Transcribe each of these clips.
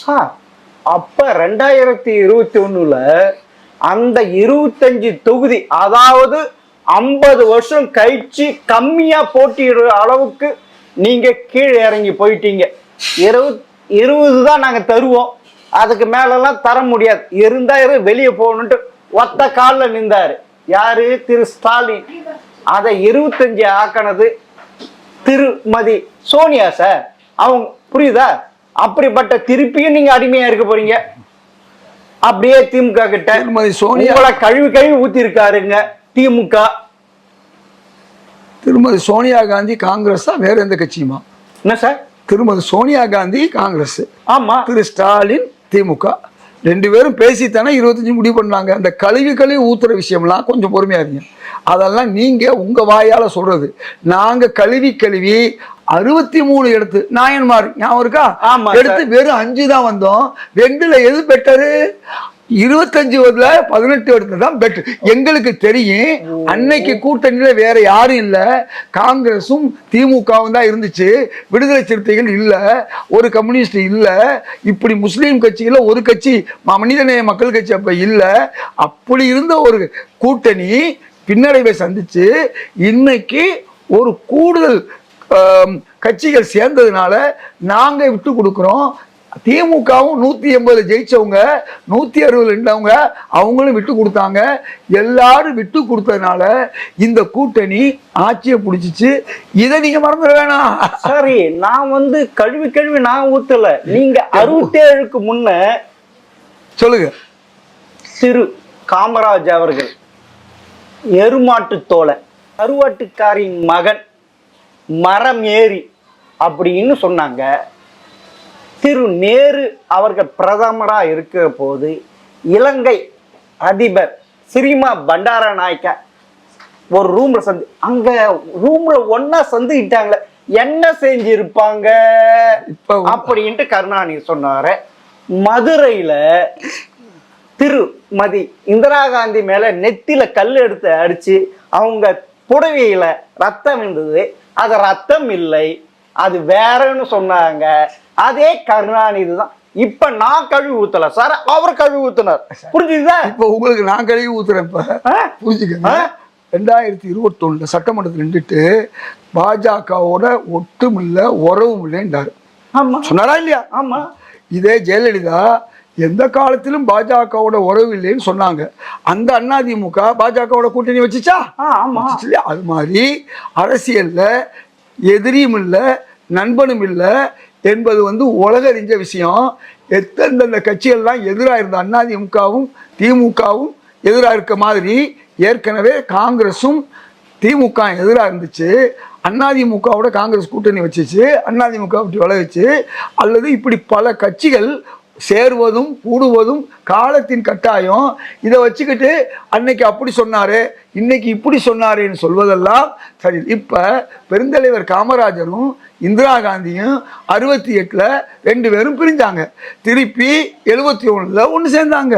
Sir அப்ப 2021 அந்த 25 தொகுதி, அதாவது 50 வருஷம் கழிச்சு கம்மியா போட்டியிடுற அளவுக்கு நீங்க கீழே இறங்கி போயிட்டீங்க. 20 தான் நாங்க தருவோம், அதுக்கு மேலெல்லாம் தர முடியாது, இருந்தா வெளியே போகணுன்ட்டு ஒத்த காலில் நின்றாரு. யாரு? திரு ஸ்டாலின். அதை 25 ஆக்கினது திருமதி சோனியா சார். அவங்க புரியுதா? அப்படிப்பட்ட திருப்பியும் நீங்க அடிமையா இருக்க போறீங்க. அப்படியே திமுக கிட்ட திருமதி சோனியா கழுவி ஊத்தி இருக்காருங்க திமுக. திருமதி சோனியா காந்தி காங்கிரஸ் தான், வேற எந்த கட்சியுமா? என்ன சார்? திருமதி சோனியா காந்தி காங்கிரஸ், ஆமா. திரு ஸ்டாலின் திமுக. 2 பேரும் பேசித்தானே 25 முடிவு பண்ணாங்க. அந்த கழுவி ஊத்துற விஷயம்லாம் கொஞ்சம் பொறுமையா இருங்க. அதெல்லாம் நீங்க உங்க வாயால சொல்றது. நாங்க கழுவி 63 எடுத்து நாயன்மார் ஞாபகம் இருக்கா எடுத்து வெறும் 5 தான் வந்தோம். 2ல எது பெட்டரு? 25 18 எடுத்ததான் பெட்டர். எங்களுக்கு தெரியும் அன்னைக்கு கூட்டணியில வேற யாரும் இல்ல, காங்கிரஸும் திமுகவும் தான் இருந்துச்சு. விடுதலை சிறுத்தைகள் இல்ல, ஒரு கம்யூனிஸ்ட் இல்ல, இப்படி முஸ்லீம் கட்சிகள ஒரு கட்சி மனிதநேய மக்கள் கட்சி அப்ப இல்ல. அப்படி இருந்த ஒரு கூட்டணி பின்னடைவை சந்திச்சு இன்னைக்கு ஒரு கூடுதல் கட்சிகள் சேர்ந்ததுனால நாங்க விட்டு கொடுக்கிறோம். திமுகவும் 180 ஜெயிச்சவங்க, 160 நின்றவங்க, அவங்களும் விட்டு கொடுத்தாங்க. எல்லாரும் விட்டு கொடுத்ததுனால இந்த கூட்டணி ஆட்சியை பிடிச்சிச்சு. இதை நீங்க மறந்துட வேணாம். சரி, நான் கழுவி நான் ஊத்தல. நீங்க 67க்கு முன்ன சொல்லுங்க. திரு காமராஜ் அவர்கள் எருமாட்டு தோலை கருவாட்டுக்காரின் மகன் மரம் ஏறி அப்படின்னு சொன்னாங்க. திரு நேரு அவர்கள் பிரதமரா இருக்கிற போது இலங்கை அதிபர் சிறிமா பண்டாரநாயக்கா ஒரு ரூம்ல அங்க ரூம்ல ஒன்னா சந்திக்கிட்டாங்களே, என்ன செஞ்சிருப்பாங்க அப்படின்ட்டு கருணாநிதி சொன்னாரு. மதுரையில திருமதி இந்திரா காந்தி மேல நெத்தில கல் எடுத்து அடிச்சு அவங்க புடவையில ரத்தம் இருந்தது, அது ரத்தம் இல்லை, அது வேறன்னு சொன்னாங்க. அதே கருணாநிதி தான். இப்ப நான் கழுவி ஊத்தல சார், அவர் கழுவி ஊத்துனார். புரிஞ்சுதா? இப்ப உங்களுக்கு நான் கழுவி ஊத்துறேன். புரிஞ்சுக்கங்க. 2021 சட்டமன்றத்தில் நின்றுட்டு பாஜகவோட ஒட்டும் இல்ல உறவும் இல்லைன்றாரு. ஆமா, சொன்னாரா இல்லையா? ஆமா. இதே ஜெயலலிதா எந்த காலத்திலும் பாஜகவோட உறவு இல்லைன்னு சொன்னாங்க. அந்த அதிமுக பாஜகவோட கூட்டணி வச்சுச்சா? அது மாதிரி அரசியல்ல எதிரியும் இல்லை நண்பனும் இல்லை என்பது உலக அறிஞ்ச விஷயம். எந்தெந்த கட்சிகள்லாம் எதிராக இருந்த அதிமுகவும் திமுகவும் எதிராக இருக்க மாதிரி ஏற்கனவே காங்கிரஸும் திமுக எதிராக இருந்துச்சு. அதிமுகவோட காங்கிரஸ் கூட்டணி வச்சுச்சு, அதிமுக அப்படி விளைவிச்சு. அல்லது இப்படி பல கட்சிகள் சேருவதும் கூடுவதும் காலத்தின் கட்டாயம். இதை வச்சுக்கிட்டு அன்னைக்கு அப்படி சொன்னாரு இன்னைக்கு இப்படி சொன்னாருன்னு சொல்வதெல்லாம் சரி. இப்ப பெருந்தலைவர் காமராஜரும் இந்திரா காந்தியும் 68ல் 2 பேரும் பிரிஞ்சாங்க. திருப்பி 71ல் ஒன்று சேர்ந்தாங்க.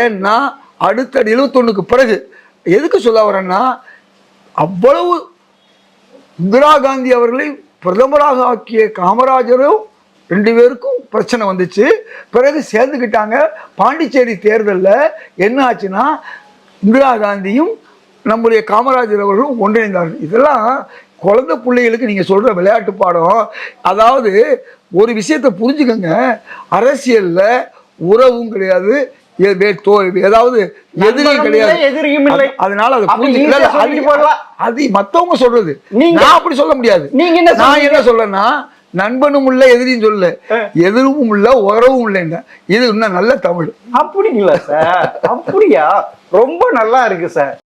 ஏன்னா அடுத்த 71க்கு பிறகு எதுக்கு சொல்ல வரேன்னா, அவ்வளவு இந்திரா காந்தி அவர்களை பிரதமராக ஆக்கிய காமராஜரும் 2 பேருக்கும் பிரச்சனை வந்துச்சு. பிறகு சேர்ந்துக்கிட்டாங்க. பாண்டிச்சேரி தேர்தலில் என்ன ஆச்சுன்னா இந்திரா காந்தியும் நம்முடைய காமராஜர் அவர்களும் ஒன்றிணைந்தார்கள். இதெல்லாம் குழந்தை பிள்ளைகளுக்கு நீங்க சொல்ற விளையாட்டு பாடம். அதாவது ஒரு விஷயத்தை புரிஞ்சுக்கங்க, அரசியல்ல உறவும் கிடையாது, ஏதாவது எதிரியும் கிடையாது. அதனால அது மத்தவங்க சொல்றது, நான் அப்படி சொல்ல முடியாது. நான் என்ன சொல்றேன்னா, நண்பனும் இல்ல எதிரியும் சொல்ல, எதிரும் இல்ல உறவும் இல்லைங்க. இது இன்னும் நல்ல தமிழ். அப்படிங்களா சார்? அப்படியா? ரொம்ப நல்லா இருக்கு சார்.